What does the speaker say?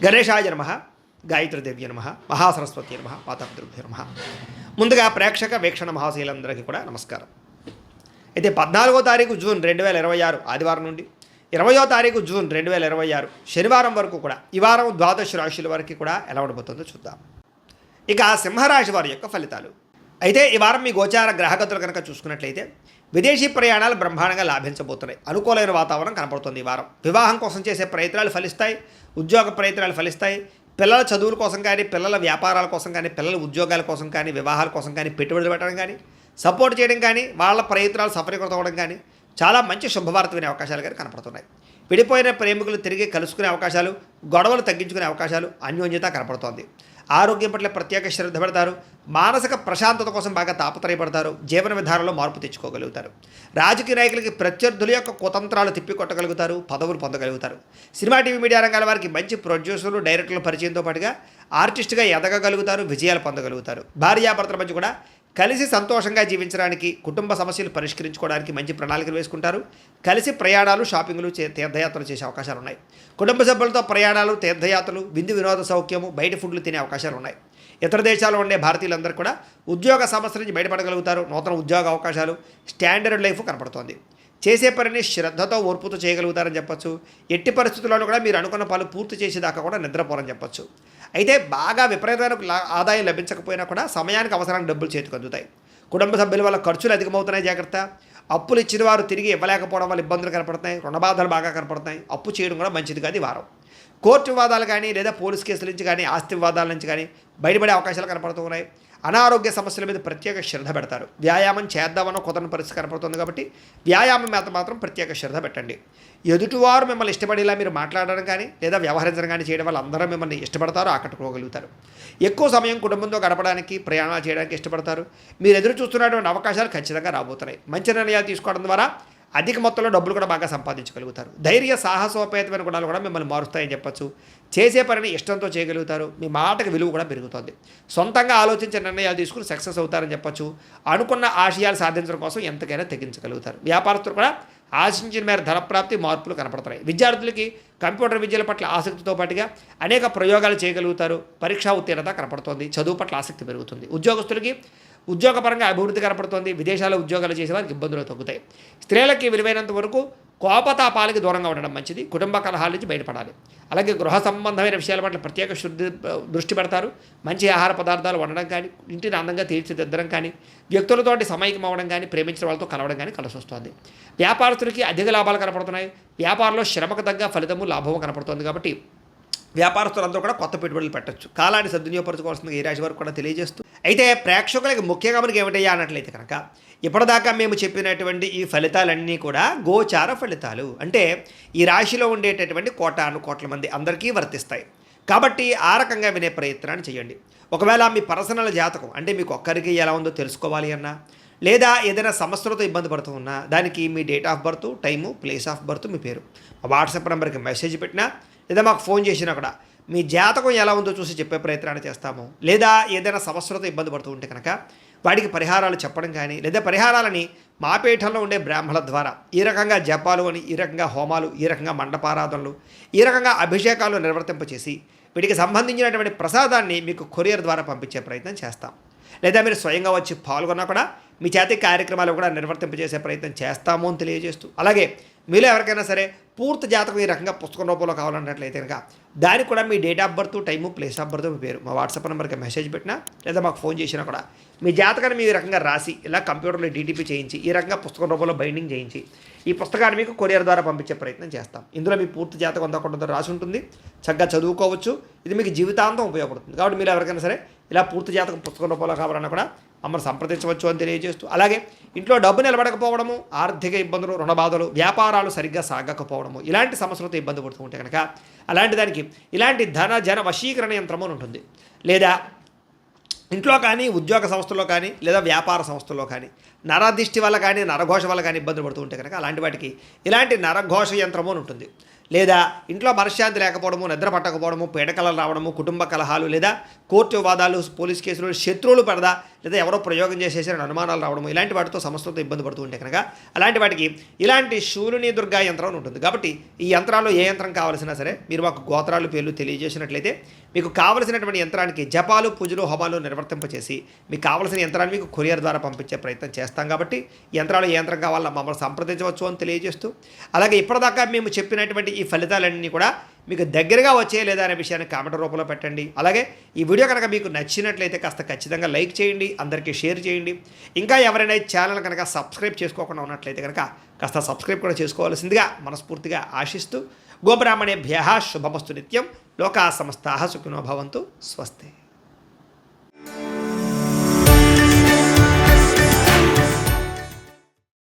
గణేశాయ నమః, గాయత్రీదేవ్య నమః, మహాసరస్వతి నమః, మాతాపితృభ్యో నమః. ముందుగా ప్రేక్షక వీక్షణ మహాశీలందరికీ కూడా నమస్కారం. అయితే 14వ తారీఖు జూన్ 2026 ఆదివారం నుండి 20వ తారీఖు జూన్ 2026 శనివారం వరకు కూడా ఈ వారం ద్వాదశ రాశుల వరకు కూడా ఎలా ఉండబోతుందో చూద్దాం. ఇక సింహరాశి వారి యొక్క ఫలితాలు. అయితే ఈ వారం మీ గోచార గ్రహగతులు కనుక చూసుకున్నట్లయితే విదేశీ ప్రయాణాలు బ్రహ్మాండంగా లాభించబోతున్నాయి. అనుకూలమైన వాతావరణం కనపడుతుంది. ఈ వారం వివాహం కోసం చేసే ప్రయత్నాలు ఫలిస్తాయి, ఉద్యోగ ప్రయత్నాలు ఫలిస్తాయి. పిల్లల చదువుల కోసం కానీ, పిల్లల వ్యాపారాల కోసం కానీ, పిల్లల ఉద్యోగాల కోసం కానీ, వివాహాల కోసం కానీ, పెట్టుబడులు పెట్టడం కానీ, సపోర్ట్ చేయడం కానీ, వాళ్ళ ప్రయత్నాలు సఫలీకృతం అవ్వడం కానీ చాలా మంచి శుభవార్త వినే అవకాశాలు కానీ కనపడుతున్నాయి. విడిపోయిన ప్రేమికులు తిరిగి కలుసుకునే అవకాశాలు, గొడవలు తగ్గించుకునే అవకాశాలు, అన్యోన్యత కనపడుతోంది. ఆరోగ్యం పట్ల ప్రత్యేక శ్రద్ధ పెడతారు. మానసిక ప్రశాంతత కోసం బాగా తాపత్రయపడతారు. జీవన విధానంలో మార్పు తెచ్చుకోగలుగుతారు. రాజకీయ నాయకులకి ప్రత్యర్థుల యొక్క కుతంత్రాలు తిప్పికొట్టగలుగుతారు. పదవులు పొందగలుగుతారు. సినిమా టీవీ మీడియా రంగాల వారికి మంచి ప్రొడ్యూసర్లు, డైరెక్టర్ల పరిచయంతో పాటుగా ఆర్టిస్ట్గా ఎదగగలుగుతారు. విజయాలు పొందగలుగుతారు. భార్యాభర్తల మధ్య కూడా కలిసి సంతోషంగా జీవించడానికి, కుటుంబ సమస్యలు పరిష్కరించుకోవడానికి మంచి ప్రణాళికలు వేసుకుంటారు. కలిసి ప్రయాణాలు, షాపింగ్లు, తీర్థయాత్రలు చేసే అవకాశాలు ఉన్నాయి. కుటుంబ సభ్యులతో ప్రయాణాలు, తీర్థయాత్రలు, విందు వినోద సౌఖ్యము, బయట ఫుడ్లు తినే అవకాశాలు ఉన్నాయి. ఇతర దేశాల్లో ఉండే భారతీయులందరూ కూడా ఉద్యోగ సమస్యల నుంచి బయటపడగలుగుతారు. నూతన ఉద్యోగ అవకాశాలు, స్టాండర్డ్ లైఫ్ కనపడుతోంది. చేసే పనిని శ్రద్ధతో, ఓర్పుతో చేయగలుగుతారని చెప్పొచ్చు. ఎట్టి పరిస్థితుల్లోనూ కూడా మీరు అనుకున్న పనులు పూర్తి చేసేదాకా కూడా నిద్రపోరని చెప్పొచ్చు. అయితే బాగా విపరీతమైన ఆదాయం లభించకపోయినా కూడా సమయానికి అవసరానికి డబ్బులు చేతికి అందుతాయి. కుటుంబ సభ్యుల వల్ల ఖర్చులు అధికమవుతున్నాయి, జాగ్రత్త. అప్పులు ఇచ్చిన వారు తిరిగి ఇవ్వలేకపోవడం వల్ల ఇబ్బందులు కనపడుతున్నాయి. రుణబాధలు బాగా కనపడుతున్నాయి. అప్పు చేయడం కూడా మంచిది కాదు ఈ వారం. కోర్టు వివాదాలు కానీ, లేదా పోలీస్ కేసుల నుంచి కానీ, ఆస్తి వివాదాల నుంచి కానీ బయటపడే అవకాశాలు కనపడుతూ ఉన్నాయి. అనారోగ్య సమస్యల మీద ప్రత్యేక శ్రద్ధ పెడతారు. వ్యాయామం చేద్దామన్న కుదరని పరిస్థితి కనపడుతుంది కాబట్టి వ్యాయామం మీద మాత్రం ప్రత్యేక శ్రద్ధ పెట్టండి. ఎదుటివారు మిమ్మల్ని ఇష్టపడేలా మీరు మాట్లాడడం కానీ, లేదా వ్యవహరించడం కానీ చేయడం వల్ల అందరూ మిమ్మల్ని ఇష్టపడతారు, ఆకట్టుకోగలుగుతారు. ఎక్కువ సమయం కుటుంబంతో గడపడానికి, ప్రయాణాలు చేయడానికి ఇష్టపడతారు. మీరు ఎదురు చూస్తున్నటువంటి అవకాశాలు ఖచ్చితంగా రాబోతున్నాయి. మంచి నిర్ణయాలు తీసుకోవడం ద్వారా అధిక మొత్తంలో డబ్బులు కూడా బాగా సంపాదించగలుగుతారు. ధైర్య సాహసోపేతమైన గుణాలు కూడా మిమ్మల్ని మారుస్తాయని చెప్పచ్చు. చేసే పనిని ఇష్టంతో చేయగలుగుతారు. మీ మాటకు విలువ కూడా పెరుగుతుంది. సొంతంగా ఆలోచించే నిర్ణయాలు తీసుకుని సక్సెస్ అవుతారని చెప్పచ్చు. అనుకున్న ఆశయాలు సాధించడం కోసం ఎంతకైనా తెగించగలుగుతారు. వ్యాపారస్తులు కూడా ఆశించిన మేర ధనప్రాప్తి, మార్పులు కనపడుతున్నాయి. విద్యార్థులకి కంప్యూటర్ విద్యల పట్ల ఆసక్తితో పాటుగా అనేక ప్రయోగాలు చేయగలుగుతారు. పరీక్షా ఉత్తీర్ణత కనపడుతోంది. చదువు పట్ల ఆసక్తి పెరుగుతుంది. ఉద్యోగస్తులకి ఉద్యోగపరంగా అభివృద్ధి కనపడుతోంది. విదేశాల్లో ఉద్యోగాలు చేసేవారికి ఇబ్బందులు తగ్గుతాయి. స్త్రీలకి విలువైనంత వరకు కోపతాపాలకి దూరంగా ఉండడం మంచిది. కుటుంబ కలహాల నుంచి బయటపడాలి. అలాగే గృహ సంబంధమైన విషయాల పట్ల ప్రత్యేక దృష్టి పెడతారు. మంచి ఆహార పదార్థాలు వండడం కానీ, ఇంటిని అందంగా తీర్చిదిద్దడం కానీ, వ్యక్తులతోటి సమైక్యం అవ్వడం కానీ, ప్రేమించిన వాళ్ళతో కలవడం కానీ కలిసి వస్తుంది. వ్యాపారస్తులకి అధిక లాభాలు కనపడుతున్నాయి. వ్యాపారంలో శ్రమకు తగ్గ ఫలితము, లాభము కనపడుతుంది కాబట్టి వ్యాపారస్తులందరూ కూడా కొత్త పెట్టుబడులు పెట్టచ్చు. కాలాన్ని సద్వినియోగపరచుకోవాల్సిందిగా ఈ రాశి వారికి కూడా తెలియజేస్తూ, అయితే ప్రేక్షకులకి ముఖ్యంగా మనకి ఏమిటయ్యా అన్నట్లయితే కనుక ఇప్పటిదాకా మేము చెప్పినటువంటి ఈ ఫలితాలన్నీ కూడా గోచార ఫలితాలు. అంటే ఈ రాశిలో ఉండేటటువంటి కోటాను కోట్ల మంది అందరికీ వర్తిస్తాయి. కాబట్టి ఆ రకంగా వినే ప్రయత్నాన్ని చేయండి. ఒకవేళ మీ పర్సనల్ జాతకం అంటే మీకు ఒక్కరికి ఎలా ఉందో తెలుసుకోవాలి అన్నా, లేదా ఏదైనా సమస్యలతో ఇబ్బంది పడుతూ ఉన్నా, దానికి మీ date of birth, time, place of birth, మీ పేరు వాట్సాప్ నెంబర్కి మెసేజ్ పెట్టినా, లేదా మాకు ఫోన్ చేసినా కూడా మీ జాతకం ఎలా ఉందో చూసి చెప్పే ప్రయత్నాన్ని చేస్తాము. లేదా ఏదైనా సమస్యలతో ఇబ్బంది పడుతూ ఉంటే కనుక వాటికి పరిహారాలు చెప్పడం కానీ, లేదా పరిహారాలని మా పీఠంలో ఉండే బ్రాహ్మణుల ద్వారా ఈ రకంగా జపాలు అని, ఈ రకంగా హోమాలు, ఈ రకంగా మండపారాధనలు, ఈ రకంగా అభిషేకాలు నిర్వర్తింపచేసి వీటికి సంబంధించినటువంటి ప్రసాదాన్ని మీకు కొరియర్ ద్వారా పంపించే ప్రయత్నం చేస్తాం. లేదా మీరు స్వయంగా వచ్చి పాల్గొన్నా కూడా మీ చేతి కార్యక్రమాలు కూడా నిర్వర్తింపజేసే ప్రయత్నం చేస్తాము అని తెలియజేస్తూ, అలాగే మీలో ఎవరికైనా సరే పూర్తి జాతకం ఈ రకంగా పుస్తకం రూపంలో కావాలన్నట్లయితే కనుక దానికి కూడా మీ date of birth, time, place of birth, మీ పేరు మా వాట్సాప్ నెంబర్కి మెసేజ్ పెట్టినా, లేదా మాకు ఫోన్ చేసినా కూడా మీ జాతకాన్ని మీ రకంగా రాసి ఇలా కంప్యూటర్లో డీటీపీ చేయించి ఈ రకంగా పుస్తకం రూపంలో బైండింగ్ చేయించి ఈ పుస్తకాన్ని మీకు కొరియర్ ద్వారా పంపించే ప్రయత్నం చేస్తాం. ఇందులో మీ పూర్తి జాతకం అంతా కొంత రాసి ఉంటుంది. చక్కగా చదువుకోవచ్చు. ఇది మీకు జీవితాంతం ఉపయోగపడుతుంది. కాబట్టి మీరు ఎవరికైనా సరే ఇలా పూర్తి జాతకం పుస్తకం రూపంలో కావాలన్నా కూడా మమ్మల్ని సంప్రదించవచ్చు అని తెలియజేస్తూ, అలాగే ఇంట్లో డబ్బు నిలబడకపోవడము, ఆర్థిక ఇబ్బందులు, రుణబాధలు, వ్యాపారాలు సరిగ్గా సాగకపోవడము, ఇలాంటి సమస్యలతో ఇబ్బంది పడుతూ ఉంటే కనుక అలాంటి దానికి ఇలాంటి జన వశీకరణ యంత్రము ఉంటుంది. లేదా ఇంట్లో కానీ, ఉద్యోగ సంస్థల్లో కానీ, లేదా వ్యాపార సంస్థల్లో కానీ నరదిష్టి వల్ల కానీ, నరఘోష వల్ల కానీ ఇబ్బందులు పడుతూ ఉంటే కనుక అలాంటి వాటికి ఇలాంటి నరఘోష యంత్రము అని ఉంటుంది. లేదా ఇంట్లో మనశ్శాంతి లేకపోవడము, నిద్ర పట్టకపోవడము, పీడకలలు రావడము, కుటుంబ కలహాలు, లేదా కోర్టు వివాదాలు, పోలీస్ కేసులు, శత్రువులు పడదా, లేదా ఎవరో ప్రయోగం చేసేసారని అనుమానాలు రావడము ఇలాంటి వాటితో సమస్యలతో ఇబ్బంది పడుతూ ఉంటే కనుక అలాంటి వాటికి ఇలాంటి శూలిని దుర్గా యంత్రం అని ఉంటుంది. కాబట్టి ఈ యంత్రాల్లో ఏ యంత్రం కావాల్సినా సరే మీరు మాకు గోత్రాలు పేర్లు తెలియజేసినట్లయితే మీకు కావలసినటువంటి యంత్రానికి జపాలు పూజలు హోమాలు నిర్వర్తింపచేసి మీకు కావలసిన యంత్రాన్ని మీకు కొరియర్ ద్వారా పంపించే ప్రయత్నం చేస్తాం. కాబట్టి యంత్రాలు ఏ యంత్రం కావాలో మమ్మల్ని సంప్రదించవచ్చు అని తెలియజేస్తూ, అలాగే ఇప్పటిదాకా మేము చెప్పినటువంటి ఈ ఫలితాలన్నీ కూడా మీకు దగ్గరగా వచ్చే లేదా అనే విషయాన్ని కామెంట్ రూపంలో పెట్టండి. అలాగే ఈ వీడియో కనుక మీకు నచ్చినట్లయితే కాస్త ఖచ్చితంగా లైక్ చేయండి, అందరికీ షేర్ చేయండి. ఇంకా ఎవరైనా ఛానల్ కనుక సబ్స్క్రైబ్ చేసుకోకుండా ఉన్నట్లయితే కనుక కాస్త సబ్స్క్రైబ్ కూడా చేసుకోవాల్సిందిగా మనస్ఫూర్తిగా ఆశిస్తూ, గోబ్రాహ్మణేభ్యః శుభమస్తు నిత్యం, లోకా సమస్తాః సుఖినో భవంతు, స్వస్తి.